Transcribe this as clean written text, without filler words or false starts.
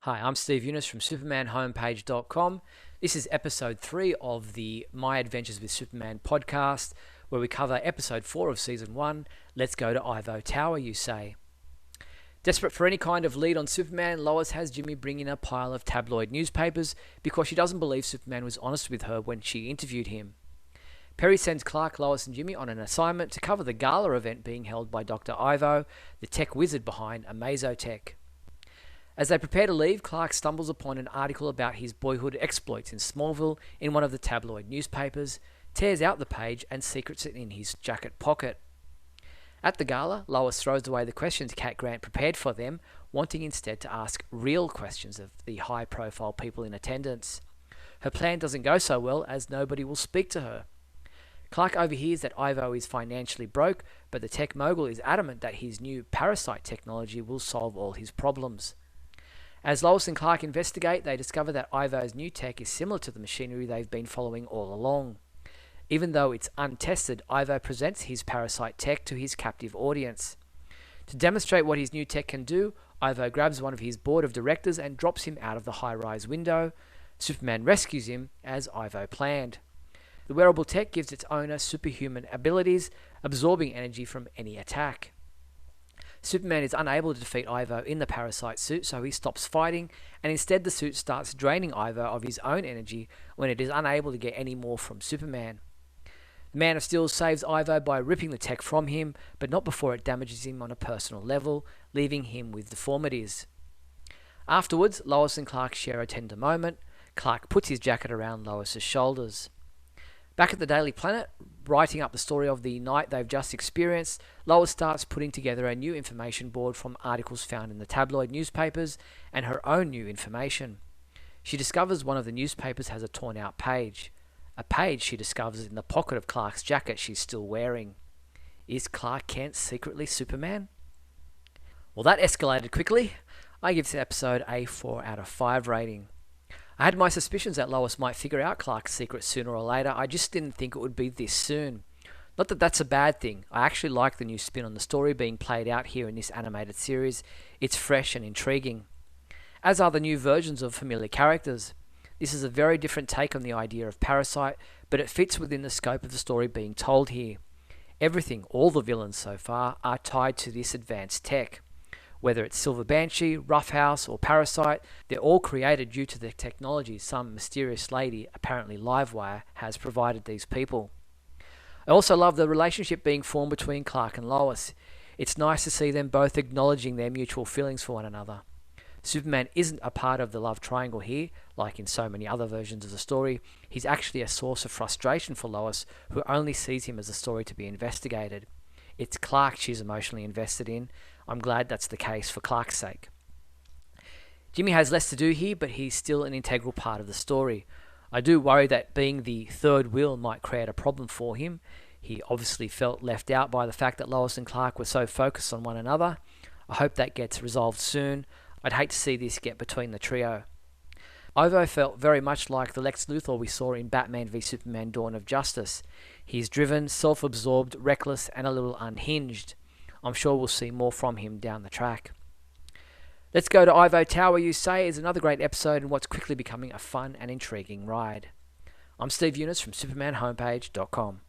Hi, I'm Steve Younis from supermanhomepage.com. This is episode 3 of the My Adventures with Superman podcast, where we cover episode 4 of season 1, Let's Go to Ivo Tower, you say. Desperate for any kind of lead on Superman, Lois has Jimmy bring in a pile of tabloid newspapers because she doesn't believe Superman was honest with her when she interviewed him. Perry sends Clark, Lois and Jimmy on an assignment to cover the gala event being held by Dr. Ivo, the tech wizard behind Amazotech. As they prepare to leave, Clark stumbles upon an article about his boyhood exploits in Smallville in one of the tabloid newspapers, tears out the page and secrets it in his jacket pocket. At the gala, Lois throws away the questions Cat Grant prepared for them, wanting instead to ask real questions of the high-profile people in attendance. Her plan doesn't go so well as nobody will speak to her. Clark overhears that Ivo is financially broke, but the tech mogul is adamant that his new parasite technology will solve all his problems. As Lois and Clark investigate, they discover that Ivo's new tech is similar to the machinery they've been following all along. Even though it's untested, Ivo presents his parasite tech to his captive audience. To demonstrate what his new tech can do, Ivo grabs one of his board of directors and drops him out of the high-rise window. Superman rescues him, as Ivo planned. The wearable tech gives its owner superhuman abilities, absorbing energy from any attack. Superman is unable to defeat Ivo in the parasite suit, so he stops fighting, and instead the suit starts draining Ivo of his own energy when it is unable to get any more from Superman. The Man of Steel saves Ivo by ripping the tech from him, but not before it damages him on a personal level, leaving him with deformities. Afterwards, Lois and Clark share a tender moment. Clark puts his jacket around Lois's shoulders. Back at the Daily Planet, writing up the story of the night they've just experienced, Lois starts putting together a new information board from articles found in the tabloid newspapers and her own new information. She discovers one of the newspapers has a torn out page. A page she discovers in the pocket of Clark's jacket she's still wearing. Is Clark Kent secretly Superman? Well, that escalated quickly. I give this episode a 4 out of 5 rating. I had my suspicions that Lois might figure out Clark's secret sooner or later. I just didn't think it would be this soon. Not that that's a bad thing. I actually like the new spin on the story being played out here in this animated series. It's fresh and intriguing. As are the new versions of familiar characters. This is a very different take on the idea of Parasite, but it fits within the scope of the story being told here. Everything, all the villains so far, are tied to this advanced tech. Whether it's Silver Banshee, Roughhouse, or Parasite, they're all created due to the technology some mysterious lady, apparently Livewire, has provided these people. I also love the relationship being formed between Clark and Lois. It's nice to see them both acknowledging their mutual feelings for one another. Superman isn't a part of the love triangle here, like in so many other versions of the story. He's actually a source of frustration for Lois, who only sees him as a story to be investigated. It's Clark she's emotionally invested in. I'm glad that's the case for Clark's sake. Jimmy has less to do here, but he's still an integral part of the story. I do worry that being the third wheel might create a problem for him. He obviously felt left out by the fact that Lois and Clark were so focused on one another. I hope that gets resolved soon. I'd hate to see this get between the trio. Ivo felt very much like the Lex Luthor we saw in Batman v Superman: Dawn of Justice. He's driven, self-absorbed, reckless, and a little unhinged. I'm sure we'll see more from him down the track. Let's Go to Ivo Tower, you say, is another great episode in what's quickly becoming a fun and intriguing ride. I'm Steve Younis from supermanhomepage.com.